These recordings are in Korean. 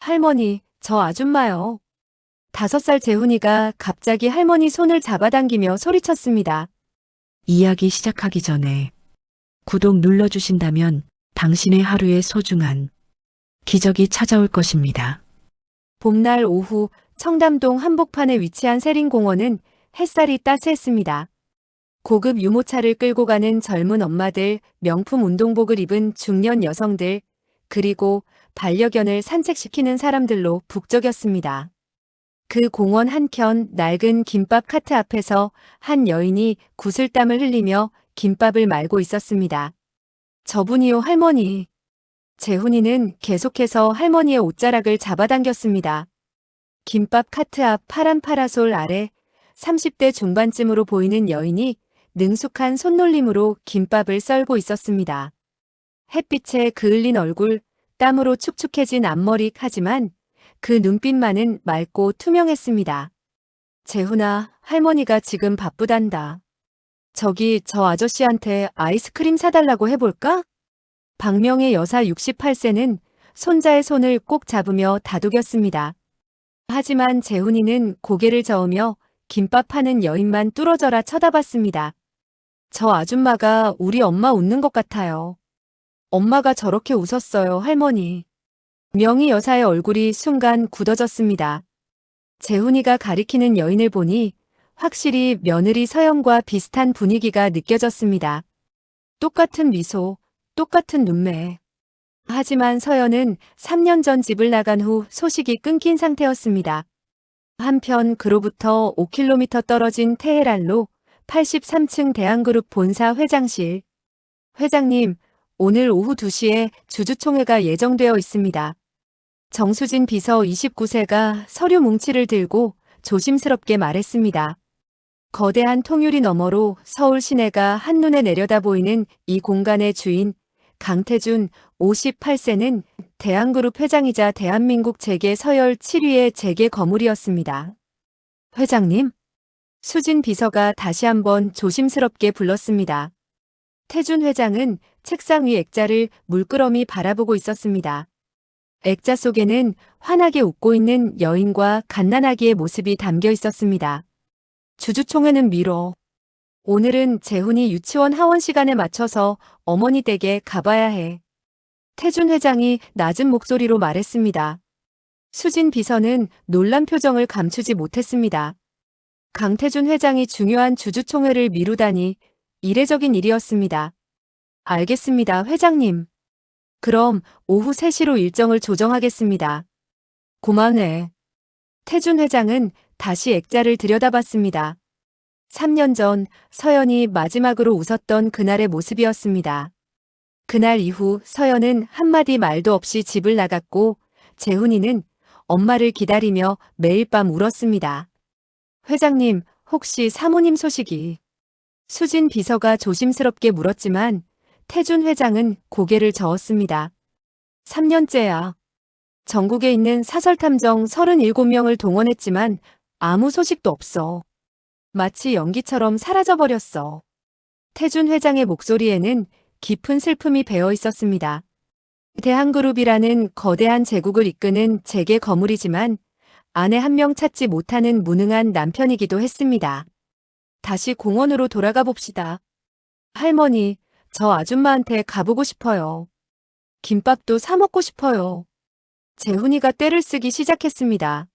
할머니, 저 아줌마요. 5살 재훈이가 갑자기 할머니 손을 잡아당기며 소리쳤습니다. 이야기 시작하기 전에 구독 눌러주신다면 당신의 하루의 소중한 기적이 찾아올 것입니다. 봄날 오후 청담동 한복판에 위치한 세린공원은 햇살이 따스했습니다. 고급 유모차를 끌고 가는 젊은 엄마들, 명품 운동복을 입은 중년 여성들, 그리고 반려견을 산책시키는 사람들로 북적였습니다. 그 공원 한켠 낡은 김밥 카트 앞에서 한 여인이 구슬땀을 흘리며 김밥을 말고 있었습니다. 저분이요, 할머니. 재훈이는 계속해서 할머니의 옷자락을 잡아당겼습니다. 김밥 카트 앞 파란 파라솔 아래 30대 중반쯤으로 보이는 여인이 능숙한 손놀림으로 김밥을 썰고 있었습니다. 햇빛에 그을린 얼굴, 땀으로 축축해진 앞머리 하지만 그 눈빛만은 맑고 투명했습니다. 재훈아, 할머니가 지금 바쁘단다. 저기 저 아저씨한테 아이스크림 사달라고 해볼까? 박명의 여사 68세는 손자의 손을 꼭 잡으며 다독였습니다. 하지만 재훈이는 고개를 저으며 김밥 파는 여인만 뚫어져라 쳐다봤습니다. 저 아줌마가 우리 엄마 웃는 것 같아요. 엄마가 저렇게 웃었어요, 할머니. 명희 여사의 얼굴이 순간 굳어졌습니다. 재훈이가 가리키는 여인을 보니 확실히 며느리 서연과 비슷한 분위기가 느껴졌습니다. 똑같은 미소, 똑같은 눈매. 하지만 서연은 3년 전 집을 나간 후 소식이 끊긴 상태였습니다. 한편 그로부터 5km 떨어진 테헤란로 83층 대한그룹 본사 회장실. 회장님, 오늘 오후 2시에 주주총회가 예정되어 있습니다. 정수진 비서 29세가 서류 뭉치를 들고 조심스럽게 말했습니다. 거대한 통유리 너머로 서울 시내가 한눈에 내려다 보이는 이 공간의 주인 강태준 58세는 대한그룹 회장이자 대한민국 재계 서열 7위의 재계 거물이었습니다. 회장님? 수진 비서가 다시 한번 조심스럽게 불렀습니다. 태준 회장은 책상 위 액자를 물끄러미 바라보고 있었습니다. 액자 속에는 환하게 웃고 있는 여인과 갓난아기의 모습이 담겨 있었습니다. 주주총회는 미뤄. 오늘은 재훈이 유치원 하원 시간에 맞춰서 어머니 댁에 가봐야 해. 태준 회장이 낮은 목소리로 말했습니다. 수진 비서는 놀란 표정을 감추지 못했습니다. 강태준 회장이 중요한 주주총회를 미루다니 이례적인 일이었습니다. 알겠습니다, 회장님. 그럼 오후 3시로 일정을 조정하겠습니다. 고마네. 태준 회장은 다시 액자를 들여다봤습니다. 3년 전 서연이 마지막으로 웃었던 그날의 모습이었습니다. 그날 이후 서연은 한마디 말도 없이 집을 나갔고 재훈이는 엄마를 기다리며 매일 밤 울었습니다. 회장님, 혹시 사모님 소식이? 수진 비서가 조심스럽게 물었지만 태준 회장은 고개를 저었습니다. 3년째야. 전국에 있는 사설탐정 37명을 동원했지만 아무 소식도 없어. 마치 연기처럼 사라져버렸어. 태준 회장의 목소리에는 깊은 슬픔이 배어 있었습니다. 대한그룹이라는 거대한 제국을 이끄는 재계 거물이지만 아내 한 명 찾지 못하는 무능한 남편이기도 했습니다. 다시 공원으로 돌아가 봅시다. 할머니, 저 아줌마한테 가보고 싶어요. 김밥도 사 먹고 싶어요. 재훈이가 떼를 쓰기 시작했습니다.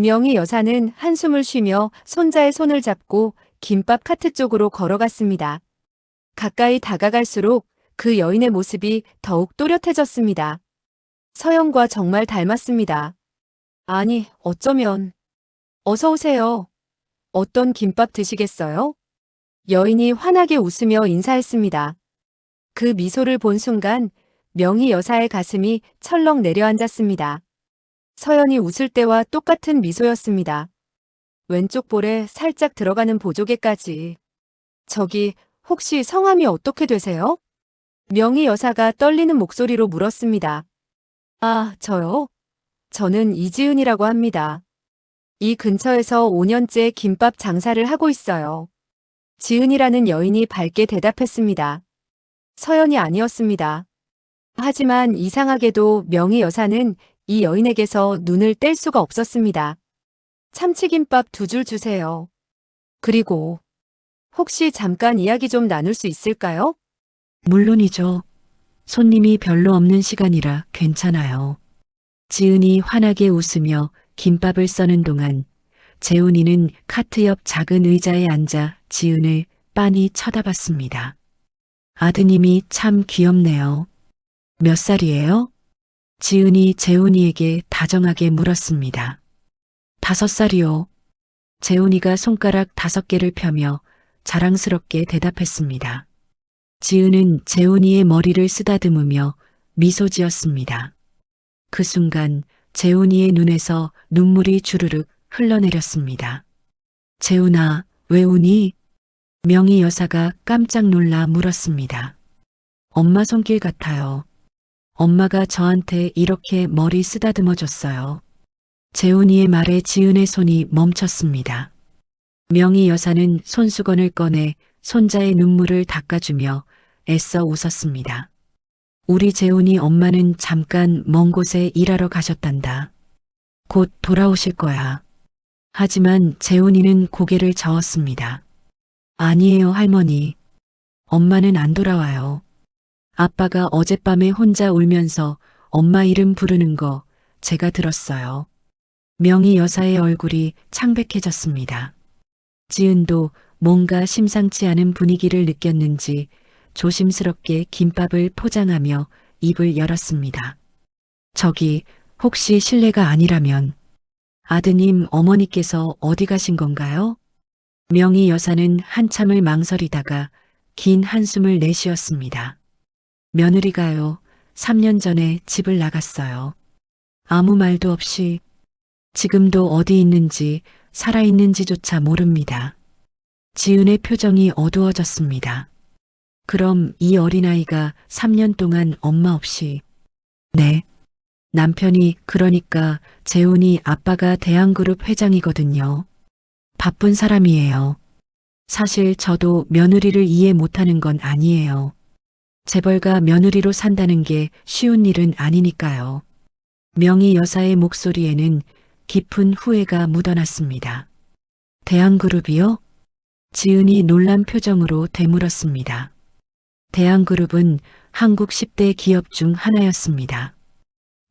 명희 여사는 한숨을 쉬며 손자의 손을 잡고 김밥 카트 쪽으로 걸어갔습니다. 가까이 다가갈수록 그 여인의 모습이 더욱 또렷해졌습니다. 서연과 정말 닮았습니다. 아니, 어쩌면. 어서 오세요. 어떤 김밥 드시겠어요? 여인이 환하게 웃으며 인사했습니다. 그 미소를 본 순간 명희 여사의 가슴이 철렁 내려앉았습니다. 서연이 웃을 때와 똑같은 미소였습니다. 왼쪽 볼에 살짝 들어가는 보조개까지. 저기, 혹시 성함이 어떻게 되세요? 명희 여사가 떨리는 목소리로 물었습니다. 아, 저요? 저는 이지은이라고 합니다. 이 근처에서 5년째 김밥 장사를 하고 있어요. 지은이라는 여인이 밝게 대답했습니다. 서연이 아니었습니다. 하지만 이상하게도 명희 여사는 이 여인에게서 눈을 뗄 수가 없었습니다. 참치김밥 2줄 주세요. 그리고 혹시 잠깐 이야기 좀 나눌 수 있을까요? 물론이죠. 손님이 별로 없는 시간이라 괜찮아요. 지은이 환하게 웃으며 김밥을 써는 동안 재훈이는 카트 옆 작은 의자에 앉아 지은을 빤히 쳐다봤습니다. 아드님이 참 귀엽네요. 몇 살이에요? 지은이 재훈이에게 다정하게 물었습니다. 5살이요. 재훈이가 손가락 5개를 펴며 자랑스럽게 대답했습니다. 지은은 재훈이의 머리를 쓰다듬으며 미소 지었습니다. 그 순간 재훈이의 눈에서 눈물이 주르륵 흘러내렸습니다. 재훈아, 왜 우니? 명희 여사가 깜짝 놀라 물었습니다. 엄마 손길 같아요. 엄마가 저한테 이렇게 머리 쓰다듬어 줬어요. 재훈이의 말에 지은의 손이 멈췄습니다. 명희 여사는 손수건을 꺼내 손자의 눈물을 닦아주며 애써 웃었습니다. 우리 재훈이 엄마는 잠깐 먼 곳에 일하러 가셨단다. 곧 돌아오실 거야. 하지만 재훈이는 고개를 저었습니다. 아니에요, 할머니. 엄마는 안 돌아와요. 아빠가 어젯밤에 혼자 울면서 엄마 이름 부르는 거 제가 들었어요. 명희 여사의 얼굴이 창백해졌습니다. 지은도 뭔가 심상치 않은 분위기를 느꼈는지 조심스럽게 김밥을 포장하며 입을 열었습니다. 저기, 혹시 실례가 아니라면 아드님 어머니께서 어디 가신 건가요? 명희 여사는 한참을 망설이다가 긴 한숨을 내쉬었습니다. 며느리가요, 3년 전에 집을 나갔어요. 아무 말도 없이 지금도 어디 있는지 살아있는지조차 모릅니다. 지은의 표정이 어두워졌습니다. 그럼 이 어린아이가 3년 동안 엄마 없이. 네. 남편이 그러니까 재훈이 아빠가 대한그룹 회장이거든요. 바쁜 사람이에요. 사실 저도 며느리를 이해 못하는 건 아니에요. 재벌가 며느리로 산다는 게 쉬운 일은 아니니까요. 명희 여사의 목소리에는 깊은 후회가 묻어났습니다. 대한그룹이요? 지은이 놀란 표정으로 되물었습니다. 대한그룹은 한국 10대 기업 중 하나였습니다.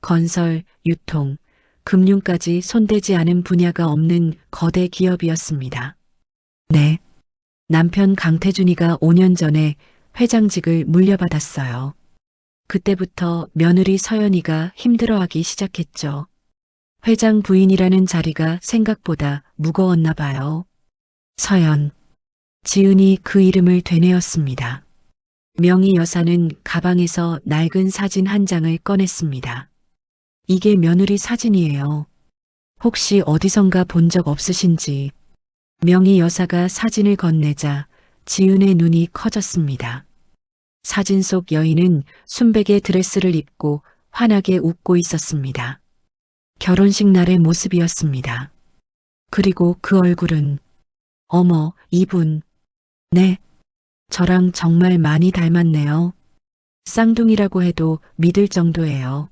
건설, 유통, 금융까지 손대지 않은 분야가 없는 거대 기업이었습니다. 네. 남편 강태준이가 5년 전에 회장직을 물려받았어요. 그때부터 며느리 서연이가 힘들어하기 시작했죠. 회장 부인이라는 자리가 생각보다 무거웠나 봐요. 서연. 지은이 그 이름을 되뇌었습니다. 명희 여사는 가방에서 낡은 사진 한 장을 꺼냈습니다. 이게 며느리 사진이에요. 혹시 어디선가 본 적 없으신지. 명희 여사가 사진을 건네자 지은의 눈이 커졌습니다. 사진 속 여인은 순백의 드레스를 입고 환하게 웃고 있었습니다. 결혼식 날의 모습이었습니다. 그리고 그 얼굴은 어머, 이분. 네. 저랑 정말 많이 닮았네요. 쌍둥이라고 해도 믿을 정도예요.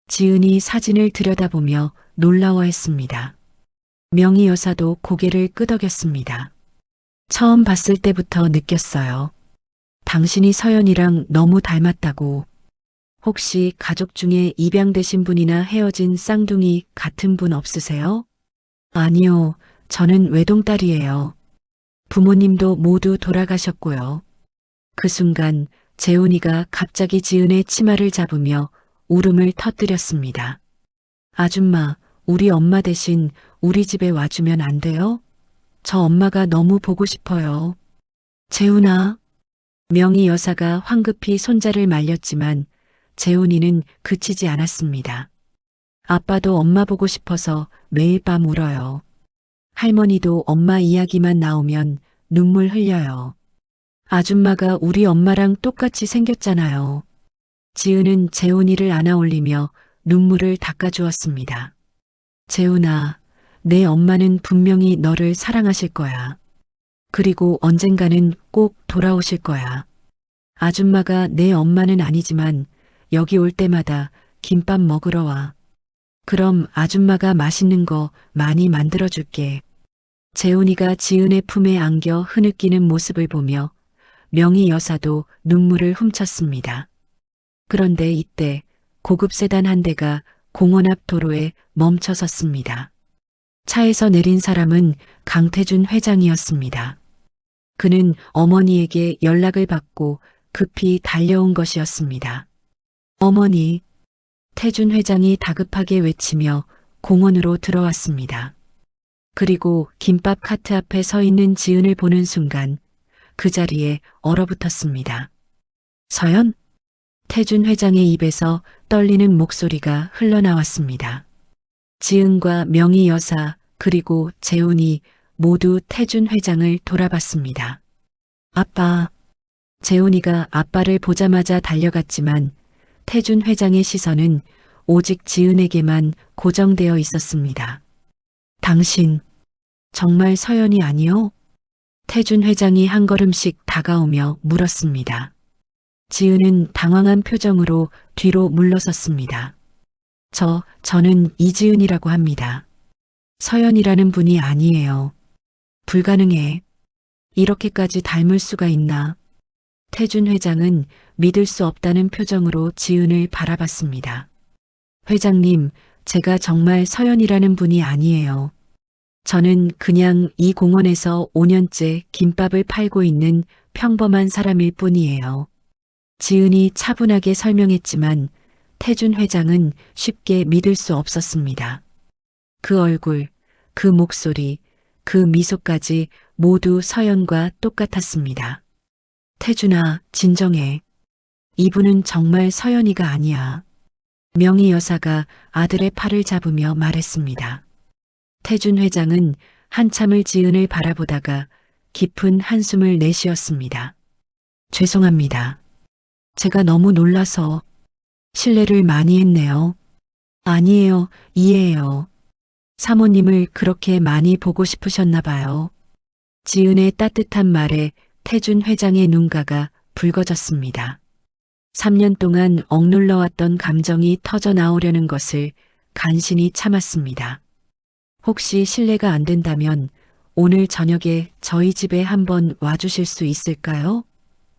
지은이 사진을 들여다보며 놀라워했습니다. 명희 여사도 고개를 끄덕였습니다. 처음 봤을 때부터 느꼈어요. 당신이 서연이랑 너무 닮았다고. 혹시 가족 중에 입양되신 분이나 헤어진 쌍둥이 같은 분 없으세요? 아니요, 저는 외동딸이에요. 부모님도 모두 돌아가셨고요. 그 순간 재훈이가 갑자기 지은의 치마를 잡으며 울음을 터뜨렸습니다. 아줌마, 우리 엄마 대신 우리 집에 와주면 안 돼요? 저 엄마가 너무 보고 싶어요. 재훈아. 명희 여사가 황급히 손자를 말렸지만 재훈이는 그치지 않았습니다. 아빠도 엄마 보고 싶어서 매일 밤 울어요. 할머니도 엄마 이야기만 나오면 눈물 흘려요. 아줌마가 우리 엄마랑 똑같이 생겼잖아요. 지은은 재훈이를 안아올리며 눈물을 닦아주었습니다. 재훈아, 내 엄마는 분명히 너를 사랑하실 거야. 그리고 언젠가는 꼭 돌아오실 거야. 아줌마가 내 엄마는 아니지만 여기 올 때마다 김밥 먹으러 와. 그럼 아줌마가 맛있는 거 많이 만들어줄게. 재훈이가 지은의 품에 안겨 흐느끼는 모습을 보며 명희 여사도 눈물을 훔쳤습니다. 그런데 이때 고급 세단 한 대가 공원 앞 도로에 멈춰 섰습니다. 차에서 내린 사람은 강태준 회장이었습니다. 그는 어머니에게 연락을 받고 급히 달려온 것이었습니다. 어머니, 태준 회장이 다급하게 외치며 공원으로 들어왔습니다. 그리고 김밥 카트 앞에 서 있는 지은을 보는 순간 그 자리에 얼어붙었습니다. 서연? 태준 회장의 입에서 떨리는 목소리가 흘러나왔습니다. 지은과 명희 여사 그리고 재훈이 모두 태준 회장을 돌아봤습니다. 아빠. 재훈이가 아빠를 보자마자 달려갔지만 태준 회장의 시선은 오직 지은에게만 고정되어 있었습니다. 당신, 정말 서연이 아니요? 태준 회장이 한 걸음씩 다가오며 물었습니다. 지은은 당황한 표정으로 뒤로 물러섰습니다. 저는 이지은이라고 합니다. 서연이라는 분이 아니에요. 불가능해. 이렇게까지 닮을 수가 있나? 태준 회장은 믿을 수 없다는 표정으로 지은을 바라봤습니다. 회장님, 제가 정말 서연이라는 분이 아니에요. 저는 그냥 이 공원에서 5년째 김밥을 팔고 있는 평범한 사람일 뿐이에요. 지은이 차분하게 설명했지만 태준 회장은 쉽게 믿을 수 없었습니다. 그 얼굴, 그 목소리, 그 미소까지 모두 서연과 똑같았습니다. 태준아, 진정해. 이분은 정말 서연이가 아니야. 명희 여사가 아들의 팔을 잡으며 말했습니다. 태준 회장은 한참을 지은을 바라보다가 깊은 한숨을 내쉬었습니다. 죄송합니다. 제가 너무 놀라서 실례를 많이 했네요. 아니에요, 이해해요. 사모님을 그렇게 많이 보고 싶으셨나 봐요. 지은의 따뜻한 말에 태준 회장의 눈가가 붉어졌습니다. 3년 동안 억눌러왔던 감정이 터져 나오려는 것을 간신히 참았습니다. 혹시 실례가 안 된다면 오늘 저녁에 저희 집에 한번 와주실 수 있을까요?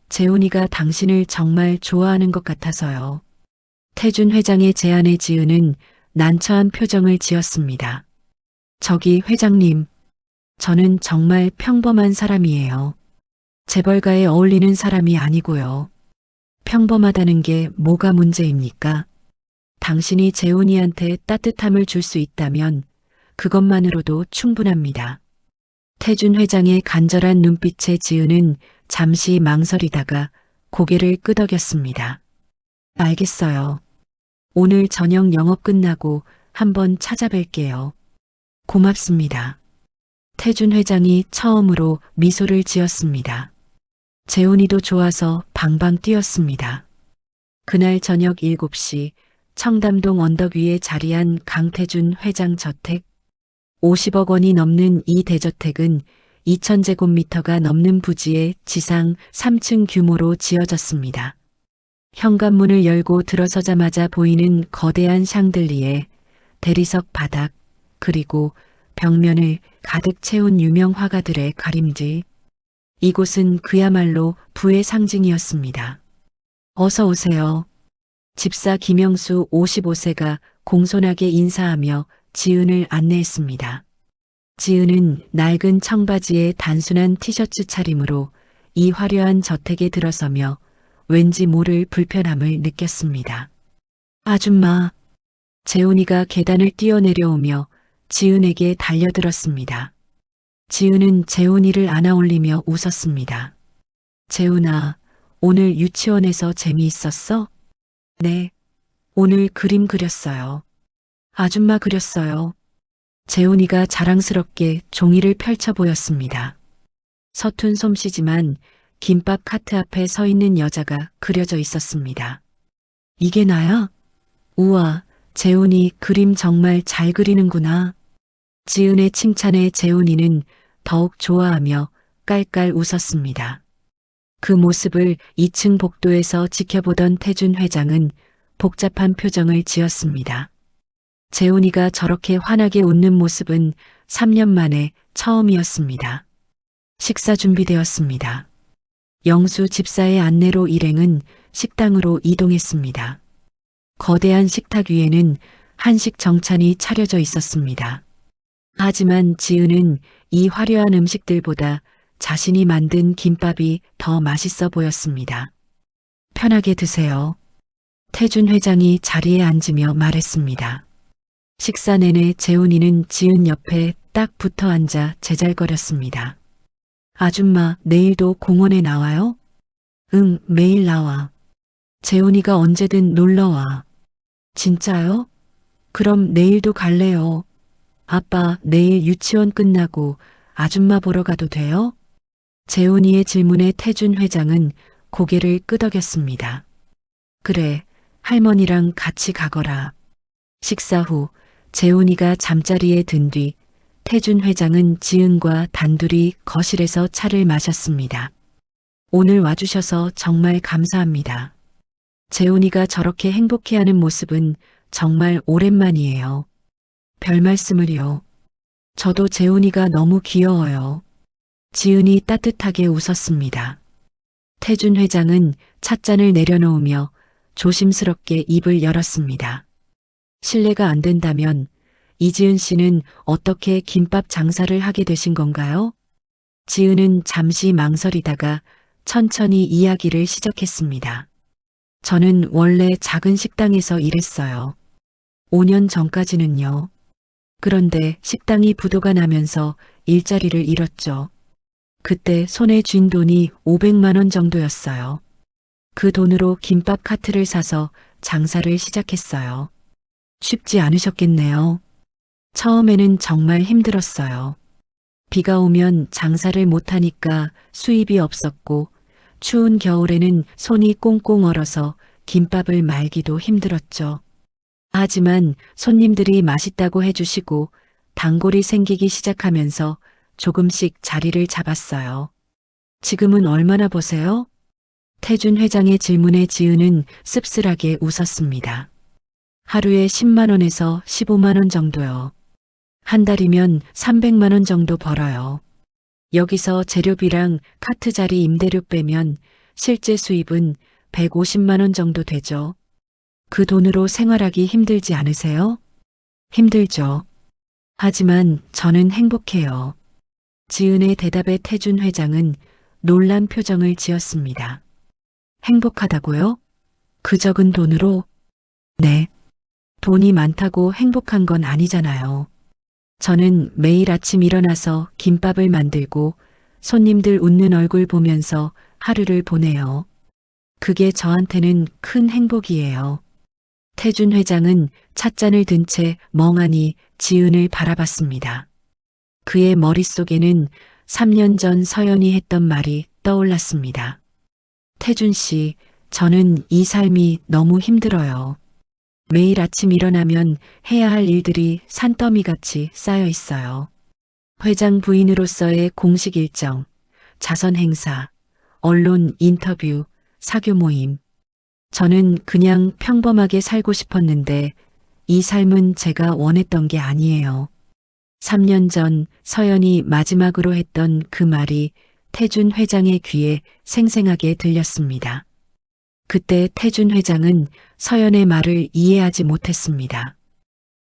재훈이가 당신을 정말 좋아하는 것 같아서요. 태준 회장의 제안에 지은은 난처한 표정을 지었습니다. 저기 회장님, 저는 정말 평범한 사람이에요. 재벌가에 어울리는 사람이 아니고요. 평범하다는 게 뭐가 문제입니까? 당신이 재훈이한테 따뜻함을 줄 수 있다면 그것만으로도 충분합니다. 태준 회장의 간절한 눈빛에 지은은 잠시 망설이다가 고개를 끄덕였습니다. 알겠어요. 오늘 저녁 영업 끝나고 한번 찾아뵐게요. 고맙습니다. 태준 회장이 처음으로 미소를 지었습니다. 재훈이도 좋아서 방방 뛰었습니다. 그날 저녁 7시 청담동 언덕 위에 자리한 강태준 회장 저택. 50억 원이 넘는 이 대저택은 2000제곱미터가 넘는 부지에 지상 3층 규모로 지어졌습니다. 현관문을 열고 들어서자마자 보이는 거대한 샹들리에 대리석 바닥 그리고 벽면을 가득 채운 유명 화가들의 가림지. 이곳은 그야말로 부의 상징이었습니다. 어서 오세요. 집사 김영수 55세가 공손하게 인사하며 지은을 안내했습니다. 지은은 낡은 청바지에 단순한 티셔츠 차림으로 이 화려한 저택에 들어서며 왠지 모를 불편함을 느꼈습니다. 아줌마, 재훈이가 계단을 뛰어내려오며 지은에게 달려들었습니다. 지은은 재훈이를 안아올리며 웃었습니다. 재훈아, 오늘 유치원에서 재미있었어? 네, 오늘 그림 그렸어요. 아줌마 그렸어요. 재훈이가 자랑스럽게 종이를 펼쳐 보였습니다. 서툰 솜씨지만 김밥 카트 앞에 서 있는 여자가 그려져 있었습니다. 이게 나야? 우와, 재훈이 그림 정말 잘 그리는구나. 지은의 칭찬에 재훈이는 더욱 좋아하며 깔깔 웃었습니다. 그 모습을 2층 복도에서 지켜보던 태준 회장은 복잡한 표정을 지었습니다. 재훈이가 저렇게 환하게 웃는 모습은 3년 만에 처음이었습니다. 식사 준비되었습니다. 영수 집사의 안내로 일행은 식당으로 이동했습니다. 거대한 식탁 위에는 한식 정찬이 차려져 있었습니다. 하지만 지은은 이 화려한 음식들보다 자신이 만든 김밥이 더 맛있어 보였습니다. 편하게 드세요. 태준 회장이 자리에 앉으며 말했습니다. 식사 내내 재훈이는 지은 옆에 딱 붙어 앉아 제잘거렸습니다. 아줌마, 내일도 공원에 나와요? 응, 매일 나와. 재훈이가 언제든 놀러와. 진짜요? 그럼 내일도 갈래요. 아빠, 내일 유치원 끝나고 아줌마 보러 가도 돼요? 재훈이의 질문에 태준 회장은 고개를 끄덕였습니다. 그래, 할머니랑 같이 가거라. 식사 후 재훈이가 잠자리에 든 뒤 태준 회장은 지은과 단둘이 거실에서 차를 마셨습니다. 오늘 와주셔서 정말 감사합니다. 재훈이가 저렇게 행복해하는 모습은 정말 오랜만이에요. 별 말씀을요. 저도 재훈이가 너무 귀여워요. 지은이 따뜻하게 웃었습니다. 태준 회장은 찻잔을 내려놓으며 조심스럽게 입을 열었습니다. 실례가 안 된다면 이지은 씨는 어떻게 김밥 장사를 하게 되신 건가요? 지은은 잠시 망설이다가 천천히 이야기를 시작했습니다. 저는 원래 작은 식당에서 일했어요. 5년 전까지는요. 그런데 식당이 부도가 나면서 일자리를 잃었죠. 그때 손에 쥔 돈이 500만 원 정도였어요. 그 돈으로 김밥 카트를 사서 장사를 시작했어요. 쉽지 않으셨겠네요. 처음에는 정말 힘들었어요. 비가 오면 장사를 못하니까 수입이 없었고 추운 겨울에는 손이 꽁꽁 얼어서 김밥을 말기도 힘들었죠. 하지만 손님들이 맛있다고 해주시고 단골이 생기기 시작하면서 조금씩 자리를 잡았어요. 지금은 얼마나 버세요? 태준 회장의 질문에 지은은 씁쓸하게 웃었습니다. 하루에 10만 원에서 15만 원 정도요. 한 달이면 300만 원 정도 벌어요. 여기서 재료비랑 카트 자리 임대료 빼면 실제 수입은 150만 원 정도 되죠. 그 돈으로 생활하기 힘들지 않으세요? 힘들죠. 하지만 저는 행복해요. 지은의 대답에 태준 회장은 놀란 표정을 지었습니다. 행복하다고요? 그 적은 돈으로? 네. 돈이 많다고 행복한 건 아니잖아요. 저는 매일 아침 일어나서 김밥을 만들고 손님들 웃는 얼굴 보면서 하루를 보내요. 그게 저한테는 큰 행복이에요. 태준 회장은 찻잔을 든 채 멍하니 지은을 바라봤습니다. 그의 머릿속에는 3년 전 서연이 했던 말이 떠올랐습니다. 태준 씨, 저는 이 삶이 너무 힘들어요. 매일 아침 일어나면 해야 할 일들이 산더미같이 쌓여 있어요. 회장 부인으로서의 공식 일정, 자선 행사, 언론 인터뷰, 사교 모임. 저는 그냥 평범하게 살고 싶었는데 이 삶은 제가 원했던 게 아니에요. 3년 전 서연이 마지막으로 했던 그 말이 태준 회장의 귀에 생생하게 들렸습니다. 그때 태준 회장은 서연의 말을 이해하지 못했습니다.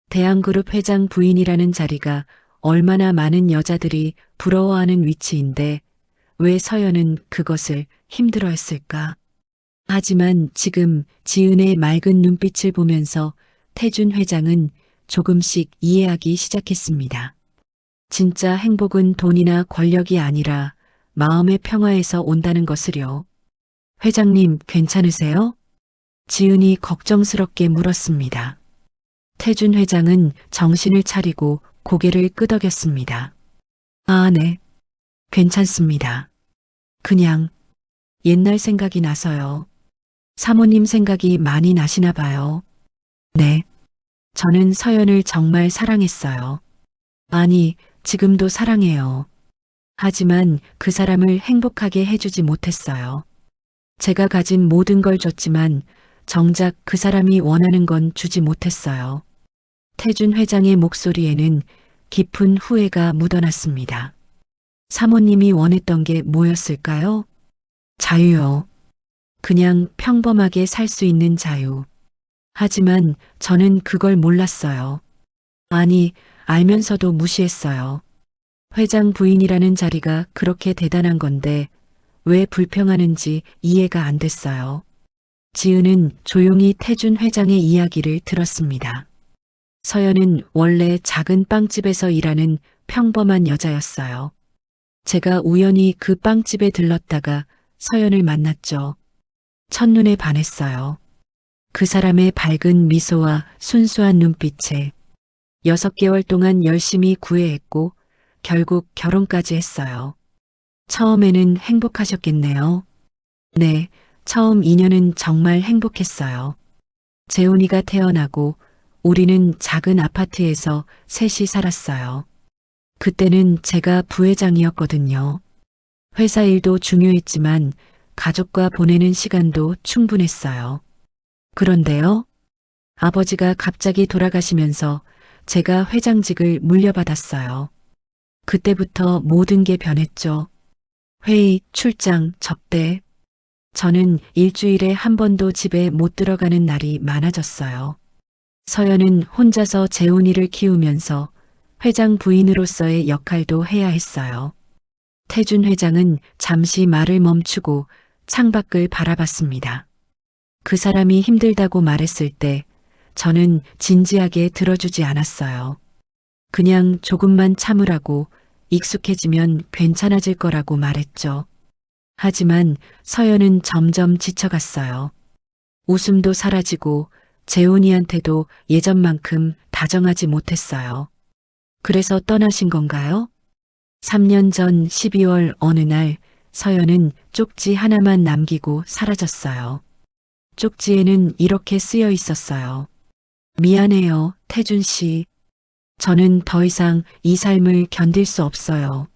대한그룹 회장 부인이라는 자리가 얼마나 많은 여자들이 부러워하는 위치인데 왜 서연은 그것을 힘들어했을까? 하지만 지금 지은의 맑은 눈빛을 보면서 태준 회장은 조금씩 이해하기 시작했습니다. 진짜 행복은 돈이나 권력이 아니라 마음의 평화에서 온다는 것을요. 회장님, 괜찮으세요? 지은이 걱정스럽게 물었습니다. 태준 회장은 정신을 차리고 고개를 끄덕였습니다. 아, 네. 괜찮습니다. 그냥 옛날 생각이 나서요. 사모님 생각이 많이 나시나 봐요. 네. 저는 서연을 정말 사랑했어요. 아니, 지금도 사랑해요. 하지만 그 사람을 행복하게 해주지 못했어요. 제가 가진 모든 걸 줬지만 정작 그 사람이 원하는 건 주지 못했어요. 태준 회장의 목소리에는 깊은 후회가 묻어났습니다. 사모님이 원했던 게 뭐였을까요? 자유요. 그냥 평범하게 살 수 있는 자유. 하지만 저는 그걸 몰랐어요. 아니, 알면서도 무시했어요. 회장 부인이라는 자리가 그렇게 대단한 건데 왜 불평하는지 이해가 안 됐어요. 지은은 조용히 태준 회장의 이야기를 들었습니다. 서연은 원래 작은 빵집에서 일하는 평범한 여자였어요. 제가 우연히 그 빵집에 들렀다가 서연을 만났죠. 첫눈에 반했어요. 그 사람의 밝은 미소와 순수한 눈빛에 6개월 동안 열심히 구애했고 결국 결혼까지 했어요. 처음에는 행복하셨겠네요. 네, 처음 2년은 정말 행복했어요. 재훈이가 태어나고 우리는 작은 아파트에서 셋이 살았어요. 그때는 제가 부회장이었거든요. 회사 일도 중요했지만 가족과 보내는 시간도 충분했어요. 그런데요, 아버지가 갑자기 돌아가시면서 제가 회장직을 물려받았어요. 그때부터 모든 게 변했죠. 회의, 출장, 접대. 저는 일주일에 한 번도 집에 못 들어가는 날이 많아졌어요. 서연은 혼자서 재훈이를 키우면서 회장 부인으로서의 역할도 해야 했어요. 태준 회장은 잠시 말을 멈추고 창밖을 바라봤습니다. 그 사람이 힘들다고 말했을 때 저는 진지하게 들어주지 않았어요. 그냥 조금만 참으라고 익숙해지면 괜찮아질 거라고 말했죠. 하지만 서연은 점점 지쳐갔어요. 웃음도 사라지고 재훈이한테도 예전만큼 다정하지 못했어요. 그래서 떠나신 건가요? 3년 전 12월 어느 날 서연은 쪽지 하나만 남기고 사라졌어요. 쪽지에는 이렇게 쓰여 있었어요. 미안해요, 태준 씨. 저는 더 이상 이 삶을 견딜 수 없어요.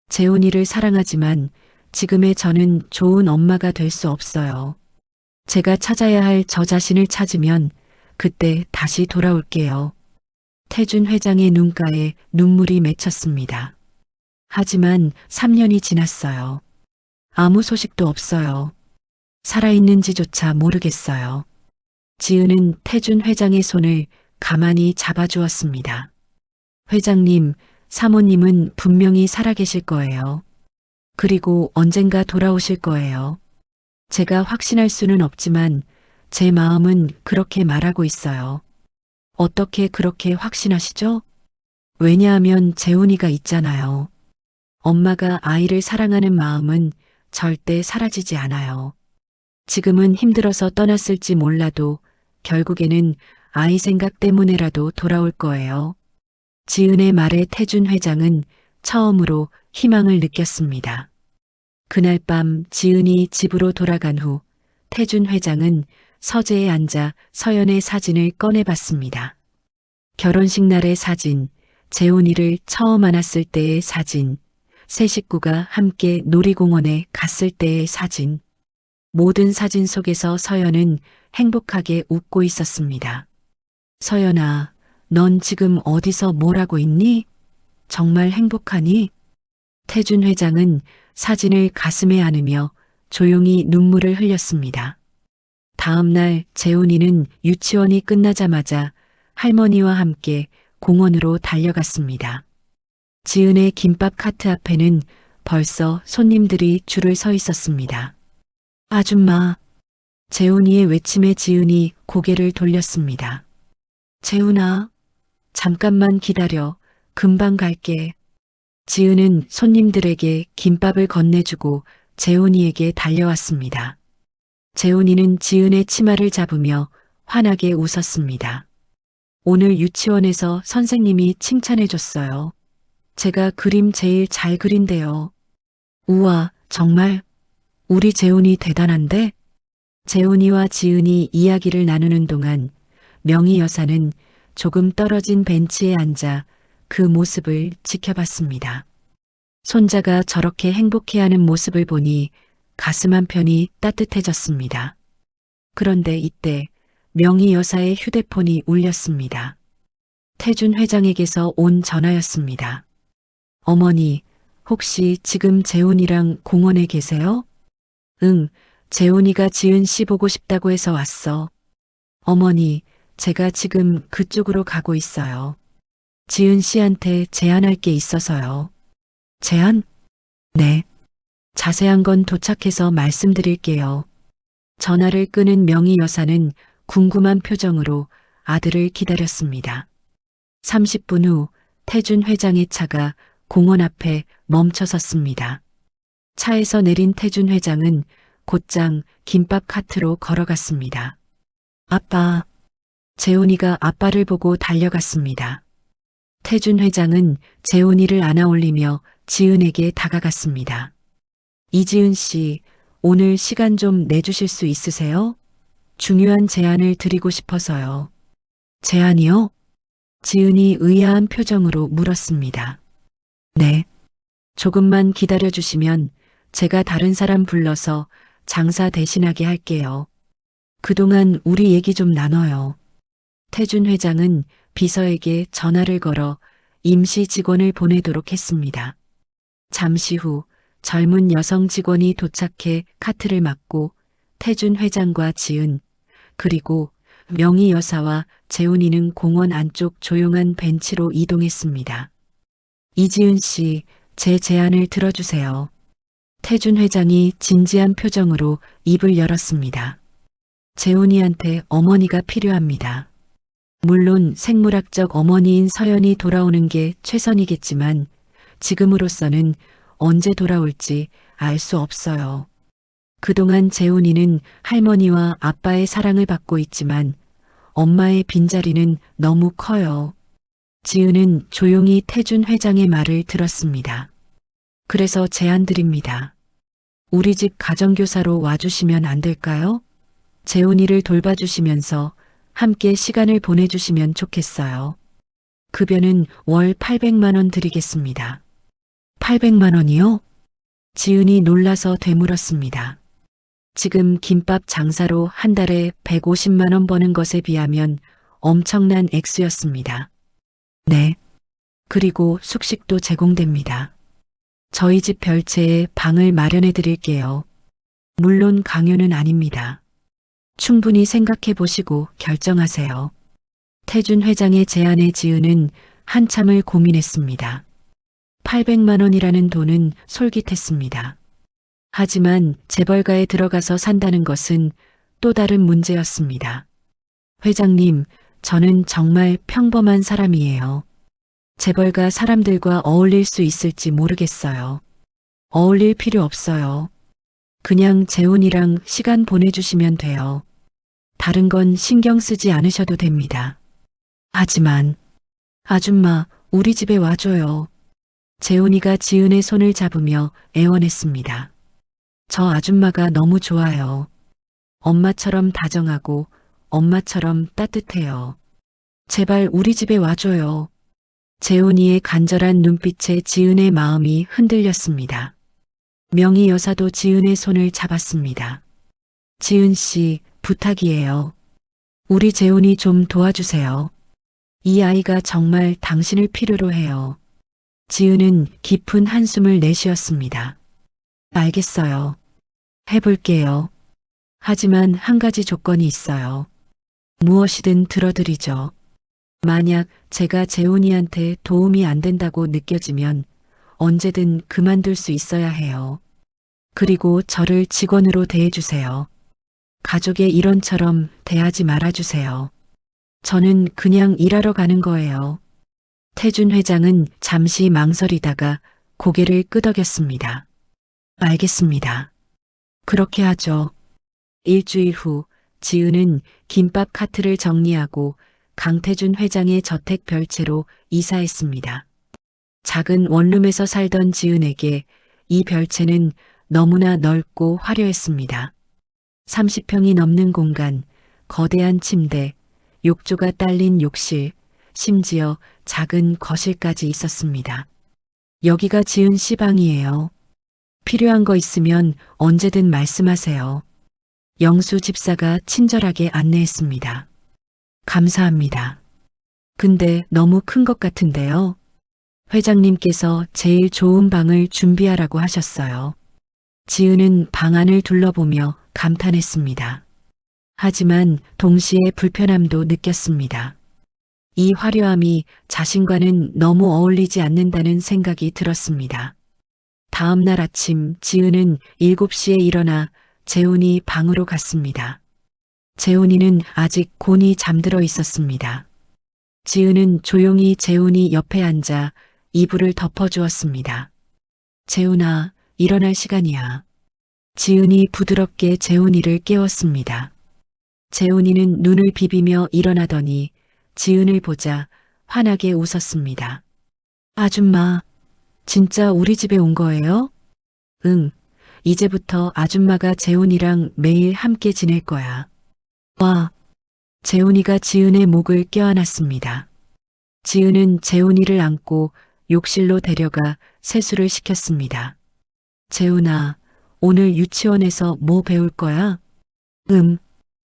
재훈이를 사랑하지만 지금의 저는 좋은 엄마가 될 수 없어요. 제가 찾아야 할 저 자신을 찾으면 그때 다시 돌아올게요. 태준 회장의 눈가에 눈물이 맺혔습니다. 하지만 3년이 지났어요. 아무 소식도 없어요. 살아있는지조차 모르겠어요. 지은은 태준 회장의 손을 가만히 잡아주었습니다. 회장님, 사모님은 분명히 살아계실 거예요. 그리고 언젠가 돌아오실 거예요. 제가 확신할 수는 없지만 제 마음은 그렇게 말하고 있어요. 어떻게 그렇게 확신하시죠? 왜냐하면 재훈이가 있잖아요. 엄마가 아이를 사랑하는 마음은 절대 사라지지 않아요. 지금은 힘들어서 떠났을지 몰라도 결국에는 아이 생각 때문에라도 돌아올 거예요. 지은의 말에 태준 회장은 처음으로 희망을 느꼈습니다. 그날 밤 지은이 집으로 돌아간 후 태준 회장은 서재에 앉아 서연의 사진을 꺼내봤습니다. 결혼식 날의 사진, 재훈이를 처음 안았을 때의 사진, 세 식구가 함께 놀이공원에 갔을 때의 사진. 모든 사진 속에서 서연은 행복하게 웃고 있었습니다. 서연아, 넌 지금 어디서 뭘 하고 있니? 정말 행복하니? 태준 회장은 사진을 가슴에 안으며 조용히 눈물을 흘렸습니다. 다음 날 재훈이는 유치원이 끝나자마자 할머니와 함께 공원으로 달려갔습니다. 지은의 김밥 카트 앞에는 벌써 손님들이 줄을 서 있었습니다. 아줌마, 재훈이의 외침에 지은이 고개를 돌렸습니다. 재훈아, 잠깐만 기다려. 금방 갈게. 지은은 손님들에게 김밥을 건네주고 재훈이에게 달려왔습니다. 재훈이는 지은의 치마를 잡으며 환하게 웃었습니다. 오늘 유치원에서 선생님이 칭찬해줬어요. 제가 그림 제일 잘 그린대요. 우와, 정말? 우리 재훈이 대단한데? 재훈이와 지은이 이야기를 나누는 동안 명희 여사는 조금 떨어진 벤치에 앉아 그 모습을 지켜봤습니다. 손자가 저렇게 행복해하는 모습을 보니 가슴 한편이 따뜻해졌습니다. 그런데 이때 명희 여사의 휴대폰이 울렸습니다. 태준 회장에게서 온 전화였습니다. 어머니, 혹시 지금 재훈이랑 공원에 계세요? 응, 재훈이가 지은 씨 보고 싶다고 해서 왔어. 어머니, 제가 지금 그쪽으로 가고 있어요. 지은 씨한테 제안할 게 있어서요. 제안? 네. 자세한 건 도착해서 말씀드릴게요. 전화를 끊은 명희 여사는 궁금한 표정으로 아들을 기다렸습니다. 30분 후 태준 회장의 차가 공원 앞에 멈춰 섰습니다. 차에서 내린 태준 회장은 곧장 김밥 카트로 걸어갔습니다. 아빠. 재훈이가 아빠를 보고 달려갔습니다. 태준 회장은 재훈이를 안아올리며 지은에게 다가갔습니다. 이지은 씨, 오늘 시간 좀 내주실 수 있으세요? 중요한 제안을 드리고 싶어서요. 제안이요? 지은이 의아한 표정으로 물었습니다. 네. 조금만 기다려주시면 제가 다른 사람 불러서 장사 대신하게 할게요. 그동안 우리 얘기 좀 나눠요. 태준 회장은 비서에게 전화를 걸어 임시 직원을 보내도록 했습니다. 잠시 후 젊은 여성 직원이 도착해 카트를 막고 태준 회장과 지은, 그리고 명희 여사와 재훈이는 공원 안쪽 조용한 벤치로 이동했습니다. 이지은 씨, 제 제안을 들어주세요. 태준 회장이 진지한 표정으로 입을 열었습니다. 재훈이한테 어머니가 필요합니다. 물론 생물학적 어머니인 서연이 돌아오는 게 최선이겠지만 지금으로서는 언제 돌아올지 알 수 없어요. 그동안 재훈이는 할머니와 아빠의 사랑을 받고 있지만 엄마의 빈자리는 너무 커요. 지은은 조용히 태준 회장의 말을 들었습니다. 그래서 제안 드립니다. 우리 집 가정교사로 와주시면 안 될까요? 재훈이를 돌봐주시면서 함께 시간을 보내주시면 좋겠어요. 급여는 월 800만 원 드리겠습니다. 800만 원이요? 지은이 놀라서 되물었습니다. 지금 김밥 장사로 한 달에 150만 원 버는 것에 비하면 엄청난 액수였습니다. 네. 그리고 숙식도 제공됩니다. 저희 집 별채에 방을 마련해 드릴게요. 물론 강요는 아닙니다. 충분히 생각해 보시고 결정하세요. 태준 회장의 제안에 지은은 한참을 고민했습니다. 800만 원이라는 돈은 솔깃했습니다. 하지만 재벌가에 들어가서 산다는 것은 또 다른 문제였습니다. 회장님, 저는 정말 평범한 사람이에요. 재벌가 사람들과 어울릴 수 있을지 모르겠어요. 어울릴 필요 없어요. 그냥 재훈이랑 시간 보내주시면 돼요. 다른 건 신경 쓰지 않으셔도 됩니다. 하지만, 아줌마, 우리 집에 와줘요. 재훈이가 지은의 손을 잡으며 애원했습니다. 저 아줌마가 너무 좋아요. 엄마처럼 다정하고 엄마처럼 따뜻해요. 제발 우리 집에 와줘요. 재훈이의 간절한 눈빛에 지은의 마음이 흔들렸습니다. 명희 여사도 지은의 손을 잡았습니다. 지은 씨, 부탁이에요. 우리 재훈이 좀 도와주세요. 이 아이가 정말 당신을 필요로 해요. 지은은 깊은 한숨을 내쉬었습니다. 알겠어요. 해볼게요. 하지만 한 가지 조건이 있어요. 무엇이든 들어드리죠. 만약 제가 재훈이한테 도움이 안 된다고 느껴지면 언제든 그만둘 수 있어야 해요. 그리고 저를 직원으로 대해주세요. 가족의 일원처럼 대하지 말아주세요. 저는 그냥 일하러 가는 거예요. 태준 회장은 잠시 망설이다가 고개를 끄덕였습니다. 알겠습니다. 그렇게 하죠. 일주일 후 지은은 김밥 카트를 정리하고 강태준 회장의 저택 별채로 이사했습니다. 작은 원룸에서 살던 지은에게 이 별채는 너무나 넓고 화려했습니다. 30평이 넘는 공간, 거대한 침대, 욕조가 딸린 욕실, 심지어 작은 거실까지 있었습니다. 여기가 지은 씨 방이에요. 필요한 거 있으면 언제든 말씀하세요. 영수 집사가 친절하게 안내했습니다. 감사합니다. 근데 너무 큰 것 같은데요. 회장님께서 제일 좋은 방을 준비하라고 하셨어요. 지은은 방 안을 둘러보며 감탄했습니다. 하지만 동시에 불편함도 느꼈습니다. 이 화려함이 자신과는 너무 어울리지 않는다는 생각이 들었습니다. 다음 날 아침 지은은 7시에 일어나 재훈이 방으로 갔습니다. 재훈이는 아직 곤히 잠들어 있었습니다. 지은은 조용히 재훈이 옆에 앉아 이불을 덮어주었습니다. 재훈아, 일어날 시간이야. 지은이 부드럽게 재훈이를 깨웠습니다. 재훈이는 눈을 비비며 일어나더니 지은을 보자 환하게 웃었습니다. 아줌마, 진짜 우리 집에 온 거예요? 응, 이제부터 아줌마가 재훈이랑 매일 함께 지낼 거야. 와, 재훈이가 지은의 목을 껴안았습니다. 지은은 재훈이를 안고 욕실로 데려가 세수를 시켰습니다. 재훈아, 오늘 유치원에서 뭐 배울 거야?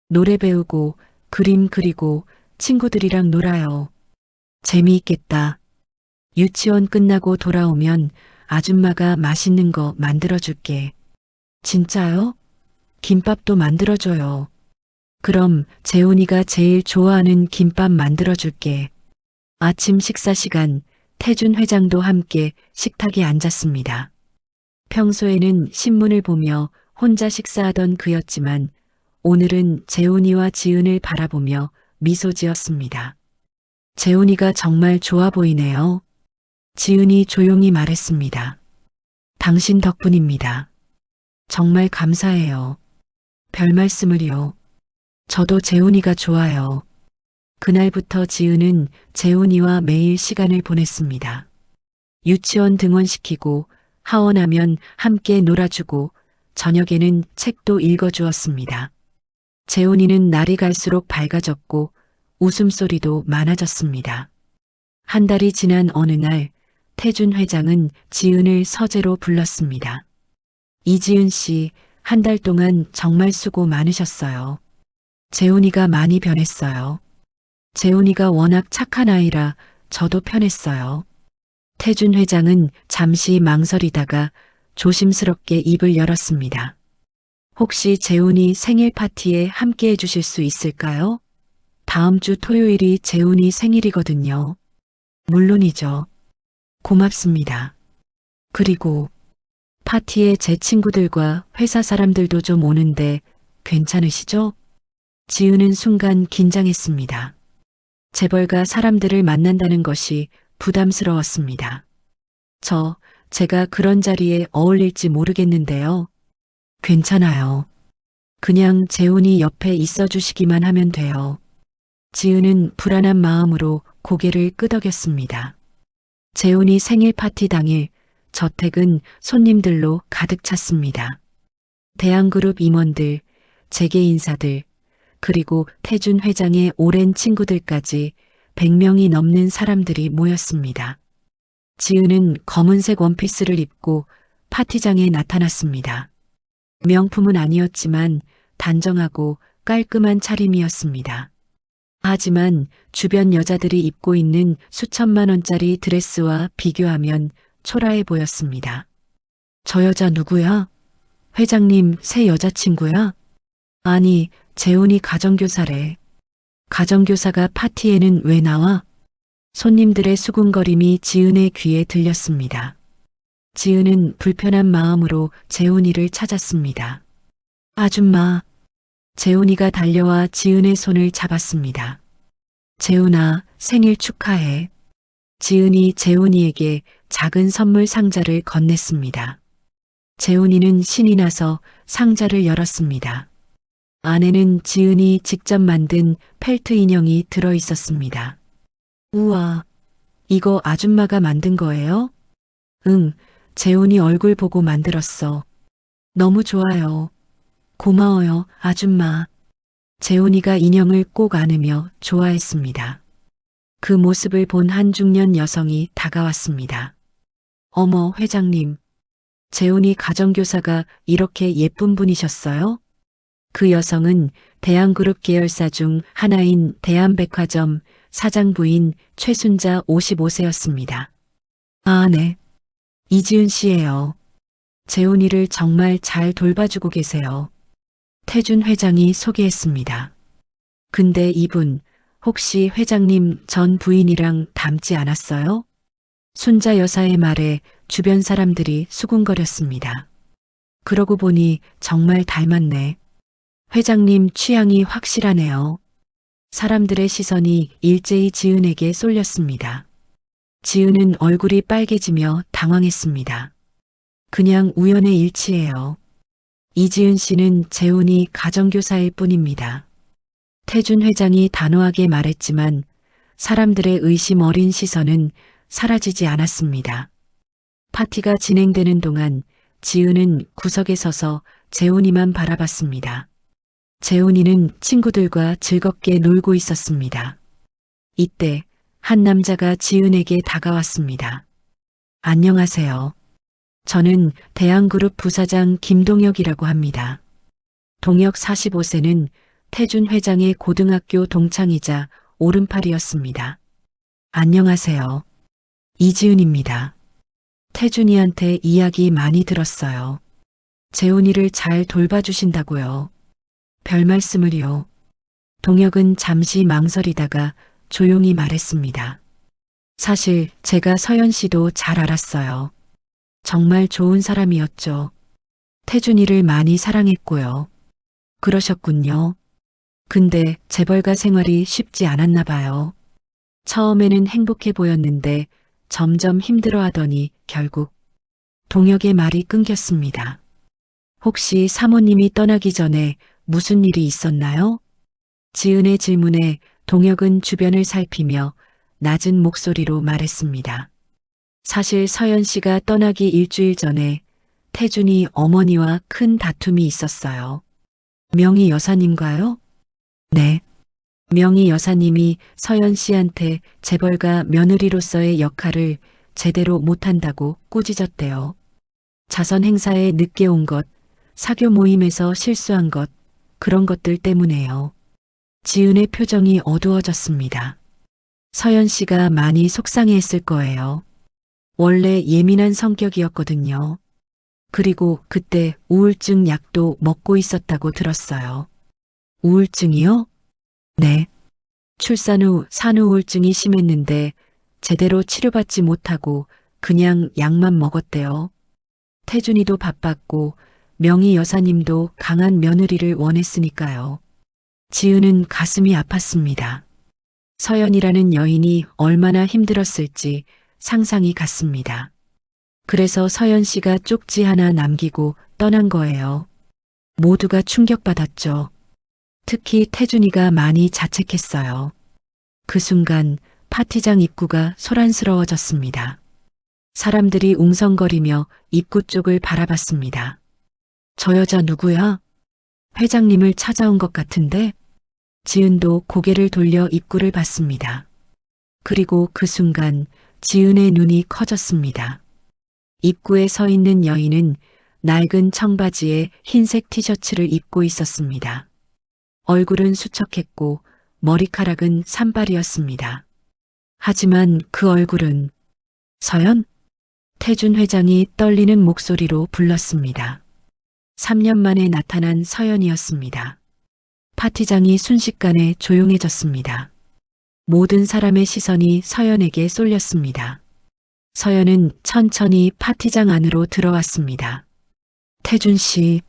노래 배우고 그림 그리고 친구들이랑 놀아요. 재미있겠다. 유치원 끝나고 돌아오면 아줌마가 맛있는 거 만들어줄게. 진짜요? 김밥도 만들어줘요. 그럼 재훈이가 제일 좋아하는 김밥 만들어줄게. 아침 식사 시간 태준 회장도 함께 식탁에 앉았습니다. 평소에는 신문을 보며 혼자 식사하던 그였지만 오늘은 재훈이와 지은을 바라보며 미소 지었습니다. 재훈이가 정말 좋아 보이네요. 지은이 조용히 말했습니다. 당신 덕분입니다. 정말 감사해요. 별 말씀을요. 저도 재훈이가 좋아요. 그날부터 지은은 재훈이와 매일 시간을 보냈습니다. 유치원 등원시키고 하원하면 함께 놀아주고 저녁에는 책도 읽어주었습니다. 재훈이는 날이 갈수록 밝아졌고 웃음소리도 많아졌습니다. 한 달이 지난 어느 날 태준 회장은 지은을 서재로 불렀습니다. 이지은 씨, 한 달 동안 정말 수고 많으셨어요. 재훈이가 많이 변했어요. 재훈이가 워낙 착한 아이라 저도 편했어요. 태준 회장은 잠시 망설이다가 조심스럽게 입을 열었습니다. 혹시 재훈이 생일 파티에 함께 해주실 수 있을까요? 다음 주 토요일이 재훈이 생일이거든요. 물론이죠. 고맙습니다. 그리고 파티에 제 친구들과 회사 사람들도 좀 오는데 괜찮으시죠? 지은은 순간 긴장했습니다. 재벌가 사람들을 만난다는 것이 부담스러웠습니다. 제가 그런 자리에 어울릴지 모르겠는데요. 괜찮아요. 그냥 재훈이 옆에 있어 주시기만 하면 돼요. 지은은 불안한 마음으로 고개를 끄덕였습니다. 재훈이 생일 파티 당일 저택은 손님들로 가득 찼습니다. 대한그룹 임원들, 재계 인사들, 그리고 태준 회장의 오랜 친구들까지 100명이 넘는 사람들이 모였습니다. 지은은 검은색 원피스를 입고 파티장에 나타났습니다. 명품은 아니었지만 단정하고 깔끔한 차림이었습니다. 하지만 주변 여자들이 입고 있는 수천만 원짜리 드레스와 비교하면 초라해 보였습니다. 저 여자 누구야? 회장님 새 여자친구야? 아니, 재훈이 가정교사래. 가정교사가 파티에는 왜 나와? 손님들의 수군거림이 지은의 귀에 들렸습니다. 지은은 불편한 마음으로 재훈이를 찾았습니다. 아줌마. 재훈이가 달려와 지은의 손을 잡았습니다. 재훈아, 생일 축하해. 지은이 재훈이에게 작은 선물 상자를 건넸습니다. 재훈이는 신이 나서 상자를 열었습니다. 안에는 지은이 직접 만든 펠트 인형이 들어 있었습니다. 우와, 이거 아줌마가 만든 거예요? 응, 재훈이 얼굴 보고 만들었어. 너무 좋아요. 고마워요, 아줌마. 재훈이가 인형을 꼭 안으며 좋아했습니다. 그 모습을 본 한 중년 여성이 다가왔습니다. 어머, 회장님. 재훈이 가정교사가 이렇게 예쁜 분이셨어요? 그 여성은 대한그룹 계열사 중 하나인 대한백화점 사장 부인 최순자 55세였습니다. 아, 네. 이지은 씨예요. 재훈이를 정말 잘 돌봐주고 계세요. 태준 회장이 소개했습니다. 근데 이분 혹시 회장님 전 부인이랑 닮지 않았어요? 순자 여사의 말에 주변 사람들이 수군거렸습니다. 그러고 보니 정말 닮았네. 회장님 취향이 확실하네요. 사람들의 시선이 일제히 지은에게 쏠렸습니다. 지은은 얼굴이 빨개지며 당황했습니다. 그냥 우연의 일치예요. 이지은 씨는 재훈이 가정교사일 뿐입니다. 태준 회장이 단호하게 말했지만 사람들의 의심 어린 시선은 사라지지 않았습니다. 파티가 진행되는 동안 지은은 구석에 서서 재훈이만 바라봤습니다. 재훈이는 친구들과 즐겁게 놀고 있었습니다. 이때 한 남자가 지은에게 다가왔습니다. 안녕하세요. 저는 대한그룹 부사장 김동혁이라고 합니다. 동혁 45세는 태준 회장의 고등학교 동창이자 오른팔이었습니다. 안녕하세요. 이지은입니다. 태준이한테 이야기 많이 들었어요. 재훈이를 잘 돌봐주신다고요. 별 말씀을요. 동혁은 잠시 망설이다가 조용히 말했습니다. 사실 제가 서연 씨도 잘 알았어요. 정말 좋은 사람이었죠. 태준이를 많이 사랑했고요. 그러셨군요. 근데 재벌가 생활이 쉽지 않았나 봐요. 처음에는 행복해 보였는데 점점 힘들어 하더니 결국 동혁의 말이 끊겼습니다. 혹시 사모님이 떠나기 전에 무슨 일이 있었나요? 지은의 질문에 동혁은 주변을 살피며 낮은 목소리로 말했습니다. 사실 서연 씨가 떠나기 일주일 전에 태준이 어머니와 큰 다툼이 있었어요. 명희 여사님과요? 네. 명희 여사님이 서연 씨한테 재벌가 며느리로서의 역할을 제대로 못한다고 꾸짖었대요. 자선 행사에 늦게 온 것, 사교 모임에서 실수한 것, 그런 것들 때문에요. 지은의 표정이 어두워졌습니다. 서연 씨가 많이 속상해했을 거예요. 원래 예민한 성격이었거든요. 그리고 그때 우울증 약도 먹고 있었다고 들었어요. 우울증이요? 네. 출산 후 산후우울증이 심했는데 제대로 치료받지 못하고 그냥 약만 먹었대요. 태준이도 바빴고 명희 여사님도 강한 며느리를 원했으니까요. 지은은 가슴이 아팠습니다. 서연이라는 여인이 얼마나 힘들었을지 상상이 갔습니다. 그래서 서연 씨가 쪽지 하나 남기고 떠난 거예요. 모두가 충격받았죠. 특히 태준이가 많이 자책했어요. 그 순간 파티장 입구가 소란스러워졌습니다. 사람들이 웅성거리며 입구 쪽을 바라봤습니다. 저 여자 누구야? 회장님을 찾아온 것 같은데? 지은도 고개를 돌려 입구를 봤습니다. 그리고 그 순간 지은의 눈이 커졌습니다. 입구에 서 있는 여인은 낡은 청바지에 흰색 티셔츠를 입고 있었습니다. 얼굴은 수척했고 머리카락은 산발이었습니다. 하지만 그 얼굴은 서연? 태준 회장이 떨리는 목소리로 불렀습니다. 3년 만에 나타난 서연이었습니다. 파티장이 순식간에 조용해졌습니다. 모든 사람의 시선이 서연에게 쏠렸습니다. 서연은 천천히 파티장 안으로 들어왔습니다. 태준 씨,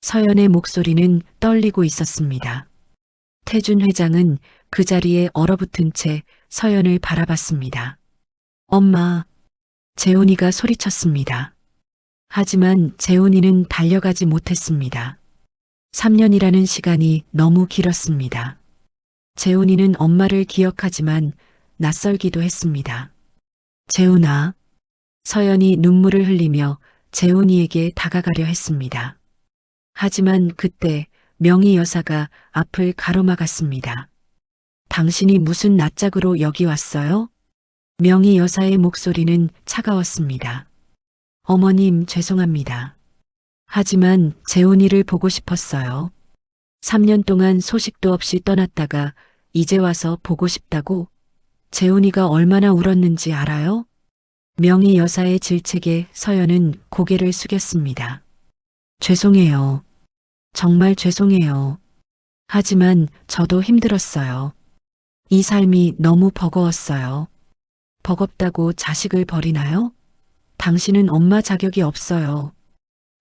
서연의 목소리는 떨리고 있었습니다. 태준 회장은 그 자리에 얼어붙은 채 서연을 바라봤습니다. 엄마, 재훈이가 소리쳤습니다. 하지만 재훈이는 달려가지 못했습니다. 3년이라는 시간이 너무 길었습니다. 재훈이는 엄마를 기억하지만 낯설기도 했습니다. 재훈아, 서연이 눈물을 흘리며 재훈이에게 다가가려 했습니다. 하지만 그때 명희 여사가 앞을 가로막았습니다. 당신이 무슨 낯짝으로 여기 왔어요? 명희 여사의 목소리는 차가웠습니다. 어머님, 죄송합니다. 하지만 재훈이를 보고 싶었어요. 3년 동안 소식도 없이 떠났다가 이제 와서 보고 싶다고? 재훈이가 얼마나 울었는지 알아요? 명희 여사의 질책에 서연은 고개를 숙였습니다. 죄송해요. 정말 죄송해요. 하지만 저도 힘들었어요. 이 삶이 너무 버거웠어요. 버겁다고 자식을 버리나요? 당신은 엄마 자격이 없어요.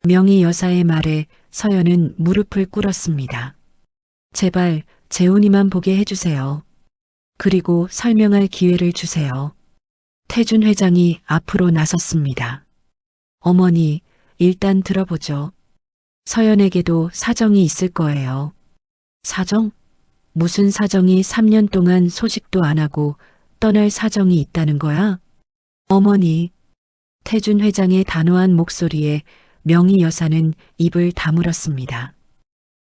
명희 여사의 말에 서연은 무릎을 꿇었습니다. 제발 재훈이만 보게 해주세요. 그리고 설명할 기회를 주세요. 태준 회장이 앞으로 나섰습니다. 어머니, 일단 들어보죠. 서연에게도 사정이 있을 거예요. 사정? 무슨 사정이 3년 동안 소식도 안 하고 떠날 사정이 있다는 거야? 어머니, 태준 회장의 단호한 목소리에 명희 여사는 입을 다물었습니다.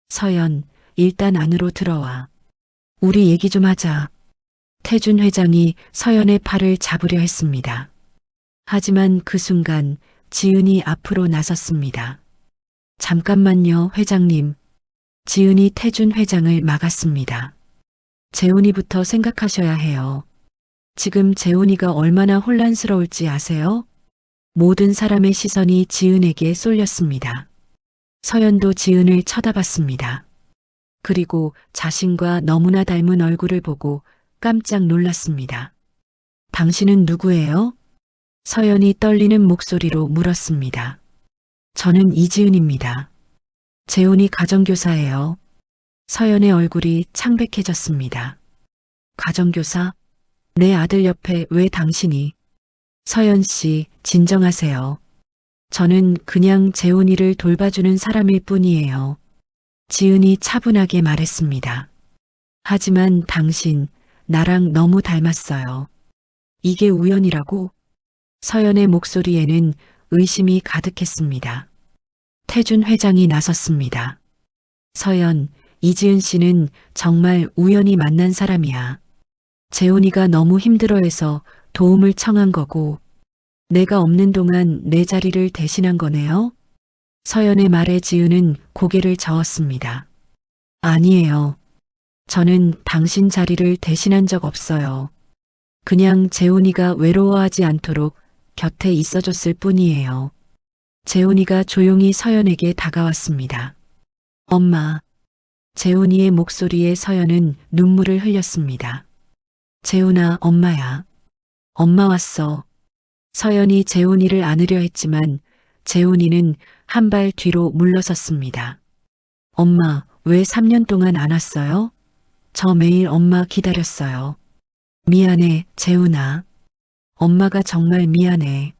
서연, 일단 안으로 들어와. 우리 얘기 좀 하자. 태준 회장이 서연의 팔을 잡으려 했습니다. 하지만 그 순간 지은이 앞으로 나섰습니다. 잠깐만요, 회장님. 지은이 태준 회장을 막았습니다. 재훈이부터 생각하셔야 해요. 지금 재훈이가 얼마나 혼란스러울지 아세요? 모든 사람의 시선이 지은에게 쏠렸습니다. 서연도 지은을 쳐다봤습니다. 그리고 자신과 너무나 닮은 얼굴을 보고 깜짝 놀랐습니다. 당신은 누구예요? 서연이 떨리는 목소리로 물었습니다. 저는 이지은입니다. 재훈이 가정교사예요. 서연의 얼굴이 창백해졌습니다. 가정교사? 내 아들 옆에 왜 당신이? 서연 씨, 진정하세요. 저는 그냥 재훈이를 돌봐주는 사람일 뿐이에요. 지은이 차분하게 말했습니다. 하지만 당신, 나랑 너무 닮았어요. 이게 우연이라고? 서연의 목소리에는 의심이 가득했습니다. 태준 회장이 나섰습니다. 서연, 이지은 씨는 정말 우연히 만난 사람이야. 재훈이가 너무 힘들어해서 도움을 청한 거고, 내가 없는 동안 내 자리를 대신한 거네요? 서연의 말에 지은은 고개를 저었습니다. 아니에요. 저는 당신 자리를 대신한 적 없어요. 그냥 재훈이가 외로워하지 않도록 곁에 있어줬을 뿐이에요. 재훈이가 조용히 서연에게 다가왔습니다. 엄마. 재훈이의 목소리에 서연은 눈물을 흘렸습니다. 재훈아, 엄마야. 엄마 왔어. 서연이 재훈이를 안으려 했지만 재훈이는 한 발 뒤로 물러섰습니다. 엄마, 왜 3년 동안 안 왔어요? 저 매일 엄마 기다렸어요. 미안해, 재훈아. 엄마가 정말 미안해.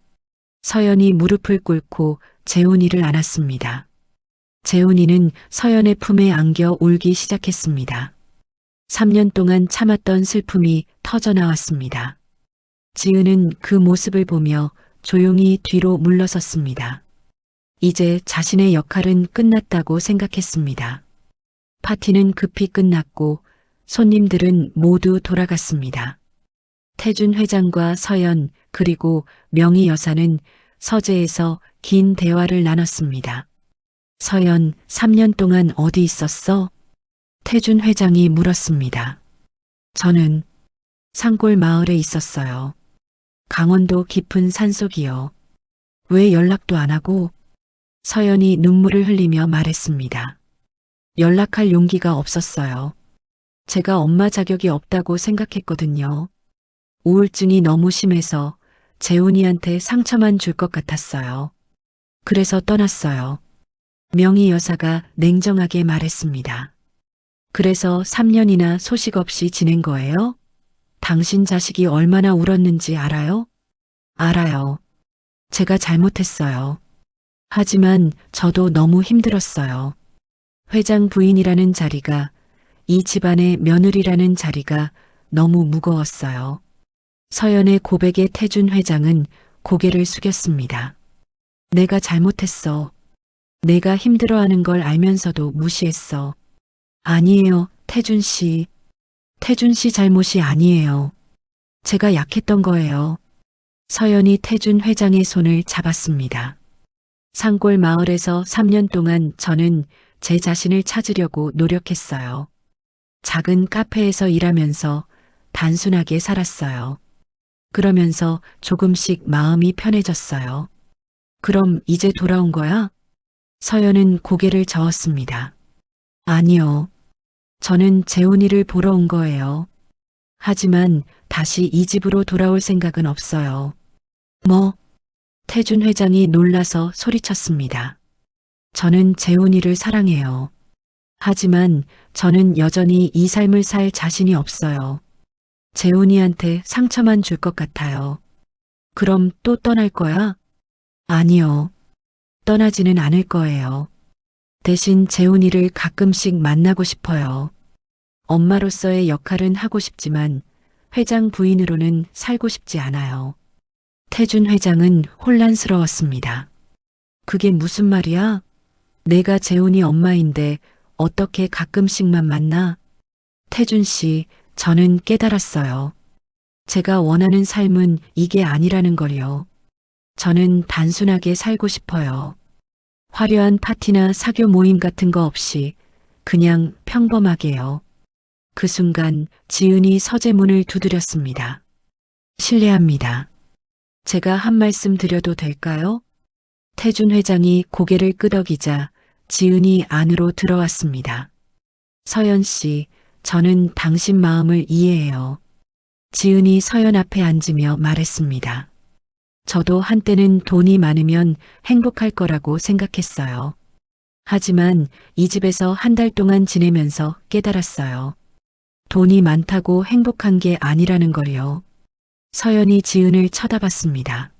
서연이 무릎을 꿇고 재훈이를 안았습니다. 재훈이는 서연의 품에 안겨 울기 시작했습니다. 3년 동안 참았던 슬픔이 터져나왔습니다. 지은은 그 모습을 보며 조용히 뒤로 물러섰습니다. 이제 자신의 역할은 끝났다고 생각했습니다. 파티는 급히 끝났고 손님들은 모두 돌아갔습니다. 태준 회장과 서연 그리고 명희 여사는 서재에서 긴 대화를 나눴습니다. 서연, 3년 동안 어디 있었어? 태준 회장이 물었습니다. 저는 산골 마을에 있었어요. 강원도 깊은 산속이요. 왜 연락도 안 하고? 서연이 눈물을 흘리며 말했습니다. 연락할 용기가 없었어요. 제가 엄마 자격이 없다고 생각했거든요. 우울증이 너무 심해서 재훈이한테 상처만 줄 것 같았어요. 그래서 떠났어요. 명희 여사가 냉정하게 말했습니다. 그래서 3년이나 소식 없이 지낸 거예요? 당신 자식이 얼마나 울었는지 알아요? 알아요. 제가 잘못했어요. 하지만 저도 너무 힘들었어요. 회장 부인이라는 자리가, 이 집안의 며느리라는 자리가 너무 무거웠어요. 서연의 고백에 태준 회장은 고개를 숙였습니다. 내가 잘못했어. 내가 힘들어하는 걸 알면서도 무시했어. 아니에요, 태준 씨. 태준 씨 잘못이 아니에요. 제가 약했던 거예요. 서연이 태준 회장의 손을 잡았습니다. 산골 마을에서 3년 동안 저는 제 자신을 찾으려고 노력했어요. 작은 카페에서 일하면서 단순하게 살았어요. 그러면서 조금씩 마음이 편해졌어요. 그럼 이제 돌아온 거야? 서연은 고개를 저었습니다. 아니요. 저는 재훈이를 보러 온 거예요. 하지만 다시 이 집으로 돌아올 생각은 없어요. 뭐? 태준 회장이 놀라서 소리쳤습니다. 저는 재훈이를 사랑해요. 하지만 저는 여전히 이 삶을 살 자신이 없어요. 재훈이한테 상처만 줄 것 같아요. 그럼 또 떠날 거야? 아니요. 떠나지는 않을 거예요. 대신 재훈이를 가끔씩 만나고 싶어요. 엄마로서의 역할은 하고 싶지만 회장 부인으로는 살고 싶지 않아요. 태준 회장은 혼란스러웠습니다. 그게 무슨 말이야? 내가 재훈이 엄마인데 어떻게 가끔씩만 만나? 태준 씨, 저는 깨달았어요. 제가 원하는 삶은 이게 아니라는 걸요. 저는 단순하게 살고 싶어요. 화려한 파티나 사교 모임 같은 거 없이 그냥 평범하게요. 그 순간 지은이 서재문을 두드렸습니다. 실례합니다. 제가 한 말씀 드려도 될까요? 태준 회장이 고개를 끄덕이자 지은이 안으로 들어왔습니다. 서연 씨, 저는 당신 마음을 이해해요. 지은이 서연 앞에 앉으며 말했습니다. 저도 한때는 돈이 많으면 행복할 거라고 생각했어요. 하지만 이 집에서 한 달 동안 지내면서 깨달았어요. 돈이 많다고 행복한 게 아니라는 걸요. 서연이 지은을 쳐다봤습니다.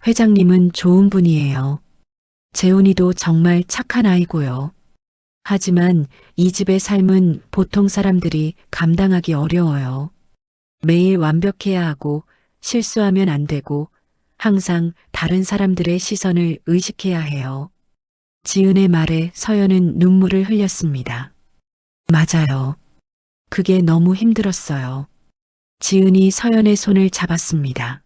회장님은 좋은 분이에요. 재훈이도 정말 착한 아이고요. 하지만 이 집의 삶은 보통 사람들이 감당하기 어려워요. 매일 완벽해야 하고 실수하면 안 되고 항상 다른 사람들의 시선을 의식해야 해요. 지은의 말에 서연은 눈물을 흘렸습니다. 맞아요. 그게 너무 힘들었어요. 지은이 서연의 손을 잡았습니다.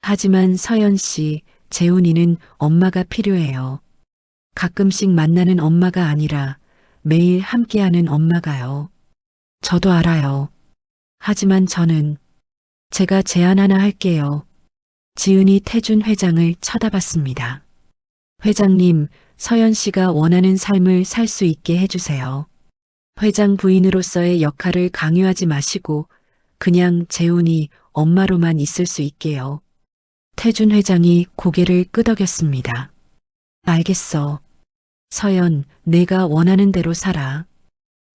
하지만 서연 씨, 재훈이는 엄마가 필요해요. 가끔씩 만나는 엄마가 아니라 매일 함께하는 엄마가요. 저도 알아요. 하지만 저는 제가 제안 하나 할게요. 지은이 태준 회장을 쳐다봤습니다. 회장님, 서연 씨가 원하는 삶을 살 수 있게 해주세요. 회장 부인으로서의 역할을 강요하지 마시고 그냥 재훈이 엄마로만 있을 수 있게요. 태준 회장이 고개를 끄덕였습니다. 알겠어. 서연, 내가 원하는 대로 살아.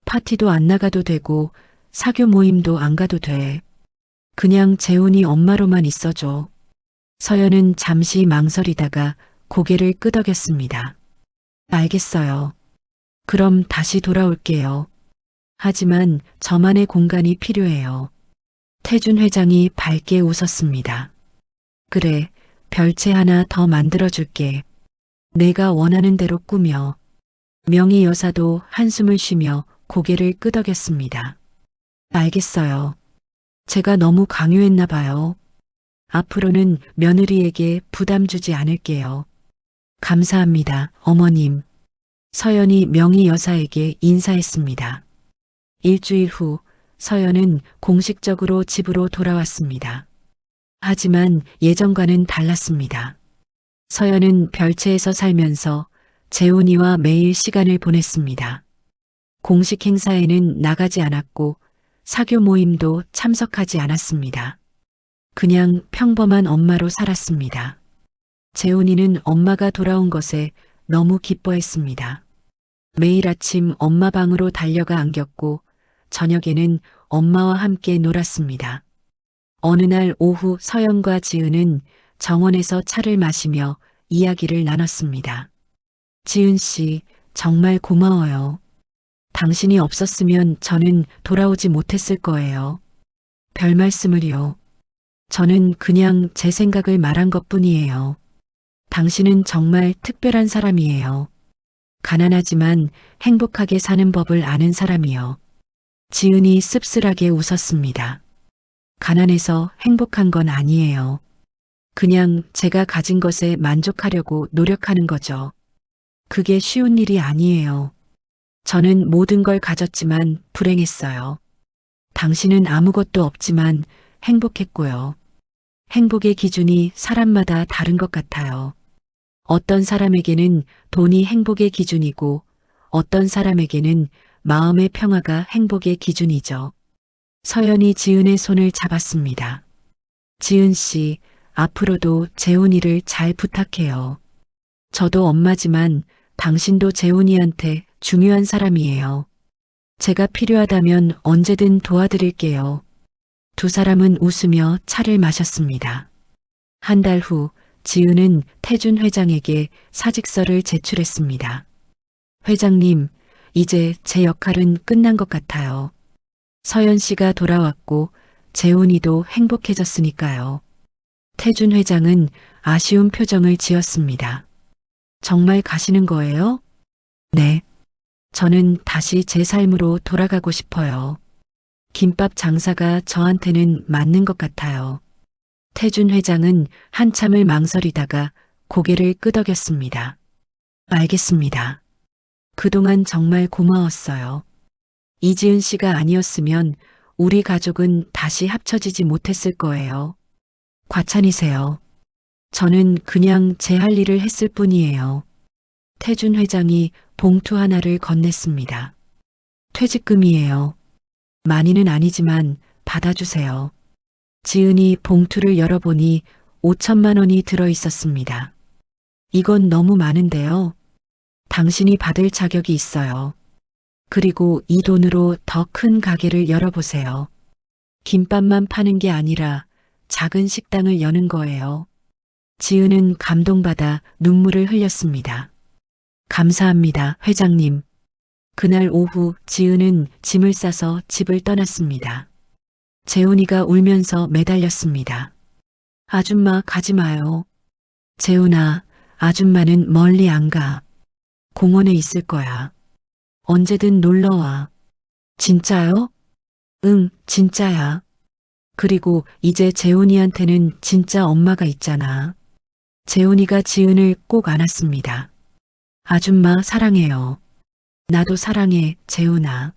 파티도 안 나가도 되고 사교 모임도 안 가도 돼. 그냥 재훈이 엄마로만 있어줘. 서연은 잠시 망설이다가 고개를 끄덕였습니다. 알겠어요. 그럼 다시 돌아올게요. 하지만 저만의 공간이 필요해요. 태준 회장이 밝게 웃었습니다. 그래, 별채 하나 더 만들어줄게. 내가 원하는 대로 꾸며. 명희 여사도 한숨을 쉬며 고개를 끄덕였습니다. 알겠어요. 제가 너무 강요했나 봐요. 앞으로는 며느리에게 부담 주지 않을게요. 감사합니다, 어머님. 서연이 명희 여사에게 인사했습니다. 일주일 후 서연은 공식적으로 집으로 돌아왔습니다. 하지만 예전과는 달랐습니다. 서연은 별채에서 살면서 재훈이와 매일 시간을 보냈습니다. 공식 행사에는 나가지 않았고 사교 모임도 참석하지 않았습니다. 그냥 평범한 엄마로 살았습니다. 재훈이는 엄마가 돌아온 것에 너무 기뻐했습니다. 매일 아침 엄마 방으로 달려가 안겼고 저녁에는 엄마와 함께 놀았습니다. 어느 날 오후 서연과 지은은 정원에서 차를 마시며 이야기를 나눴습니다. 지은 씨, 정말 고마워요. 당신이 없었으면 저는 돌아오지 못했을 거예요. 별 말씀을요. 저는 그냥 제 생각을 말한 것뿐이에요. 당신은 정말 특별한 사람이에요. 가난하지만 행복하게 사는 법을 아는 사람이요. 지은이 씁쓸하게 웃었습니다. 가난해서 행복한 건 아니에요. 그냥 제가 가진 것에 만족하려고 노력하는 거죠. 그게 쉬운 일이 아니에요. 저는 모든 걸 가졌지만 불행했어요. 당신은 아무것도 없지만 행복했고요. 행복의 기준이 사람마다 다른 것 같아요. 어떤 사람에게는 돈이 행복의 기준이고 어떤 사람에게는 마음의 평화가 행복의 기준이죠. 서연이 지은의 손을 잡았습니다. 지은 씨, 앞으로도 재훈이를 잘 부탁해요. 저도 엄마지만 당신도 재훈이한테 중요한 사람이에요. 제가 필요하다면 언제든 도와드릴게요. 두 사람은 웃으며 차를 마셨습니다. 한 달 후 지은은 태준 회장에게 사직서를 제출했습니다. 회장님, 이제 제 역할은 끝난 것 같아요. 서연 씨가 돌아왔고 재훈이도 행복해졌으니까요. 태준 회장은 아쉬운 표정을 지었습니다. 정말 가시는 거예요? 네. 저는 다시 제 삶으로 돌아가고 싶어요. 김밥 장사가 저한테는 맞는 것 같아요. 태준 회장은 한참을 망설이다가 고개를 끄덕였습니다. 알겠습니다. 그동안 정말 고마웠어요. 이지은 씨가 아니었으면 우리 가족은 다시 합쳐지지 못했을 거예요. 과찬이세요. 저는 그냥 제 할 일을 했을 뿐이에요. 태준 회장이 봉투 하나를 건넸습니다. 퇴직금이에요. 많이는 아니지만 받아주세요. 지은이 봉투를 열어보니 5천만 원이 들어 있었습니다. 이건 너무 많은데요. 당신이 받을 자격이 있어요. 그리고 이 돈으로 더 큰 가게를 열어보세요. 김밥만 파는 게 아니라 작은 식당을 여는 거예요. 지은은 감동받아 눈물을 흘렸습니다. 감사합니다, 회장님. 그날 오후 지은은 짐을 싸서 집을 떠났습니다. 재훈이가 울면서 매달렸습니다. 아줌마 가지 마요. 재훈아, 아줌마는 멀리 안 가. 공원에 있을 거야. 언제든 놀러와. 진짜요? 응, 진짜야. 그리고 이제 재훈이한테는 진짜 엄마가 있잖아. 재훈이가 지은을 꼭 안았습니다. 아줌마 사랑해요. 나도 사랑해, 재훈아.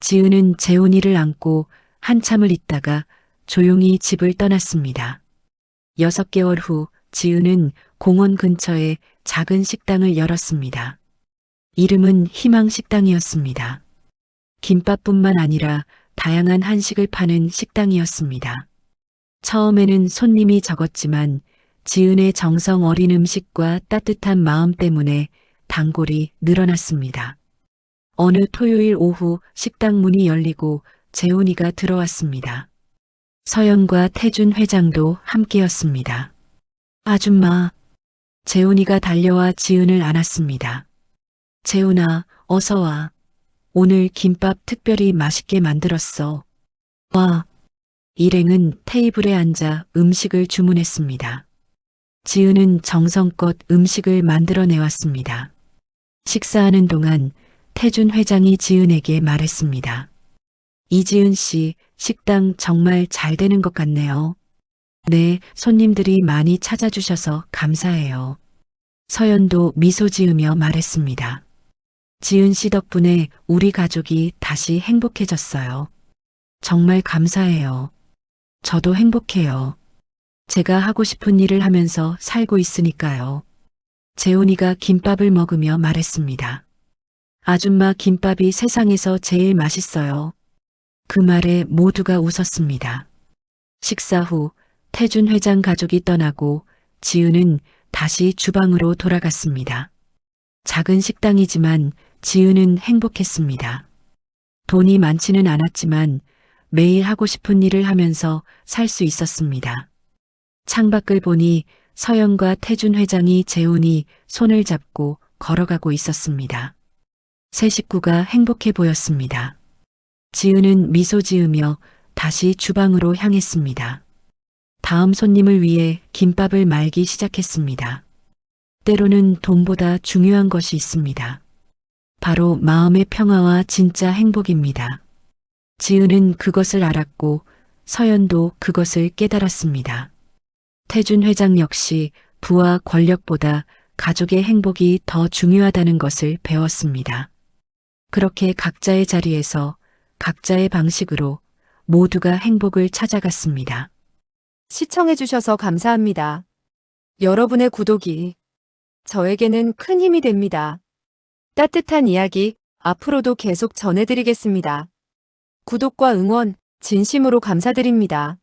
지은은 재훈이를 안고 한참을 있다가 조용히 집을 떠났습니다. 6개월 후 지은은 공원 근처에 작은 식당을 열었습니다. 이름은 희망식당이었습니다. 김밥뿐만 아니라 다양한 한식을 파는 식당이었습니다. 처음에는 손님이 적었지만 지은의 정성 어린 음식과 따뜻한 마음 때문에 단골이 늘어났습니다. 어느 토요일 오후 식당 문이 열리고 재훈이가 들어왔습니다. 서연과 태준 회장도 함께였습니다. 아줌마, 재훈이가 달려와 지은을 안았습니다. 재훈아, 어서 와. 오늘 김밥 특별히 맛있게 만들었어. 와. 일행은 테이블에 앉아 음식을 주문했습니다. 지은은 정성껏 음식을 만들어내왔습니다. 식사하는 동안 태준 회장이 지은에게 말했습니다. 이지은 씨, 식당 정말 잘 되는 것 같네요. 네, 손님들이 많이 찾아주셔서 감사해요. 서연도 미소 지으며 말했습니다. 지은 씨 덕분에 우리 가족이 다시 행복해졌어요. 정말 감사해요. 저도 행복해요. 제가 하고 싶은 일을 하면서 살고 있으니까요. 재훈이가 김밥을 먹으며 말했습니다. 아줌마 김밥이 세상에서 제일 맛있어요. 그 말에 모두가 웃었습니다. 식사 후 태준 회장 가족이 떠나고 지은은 다시 주방으로 돌아갔습니다. 작은 식당이지만 지은은 행복했습니다. 돈이 많지는 않았지만 매일 하고 싶은 일을 하면서 살 수 있었습니다. 창밖을 보니 서연과 태준 회장이 재훈이 손을 잡고 걸어가고 있었습니다. 세 식구가 행복해 보였습니다. 지은은 미소 지으며 다시 주방으로 향했습니다. 다음 손님을 위해 김밥을 말기 시작했습니다. 때로는 돈보다 중요한 것이 있습니다. 바로 마음의 평화와 진짜 행복입니다. 지은은 그것을 알았고 서연도 그것을 깨달았습니다. 태준 회장 역시 부와 권력보다 가족의 행복이 더 중요하다는 것을 배웠습니다. 그렇게 각자의 자리에서 각자의 방식으로 모두가 행복을 찾아갔습니다. 시청해주셔서 감사합니다. 여러분의 구독이 저에게는 큰 힘이 됩니다. 따뜻한 이야기 앞으로도 계속 전해드리겠습니다. 구독과 응원 진심으로 감사드립니다.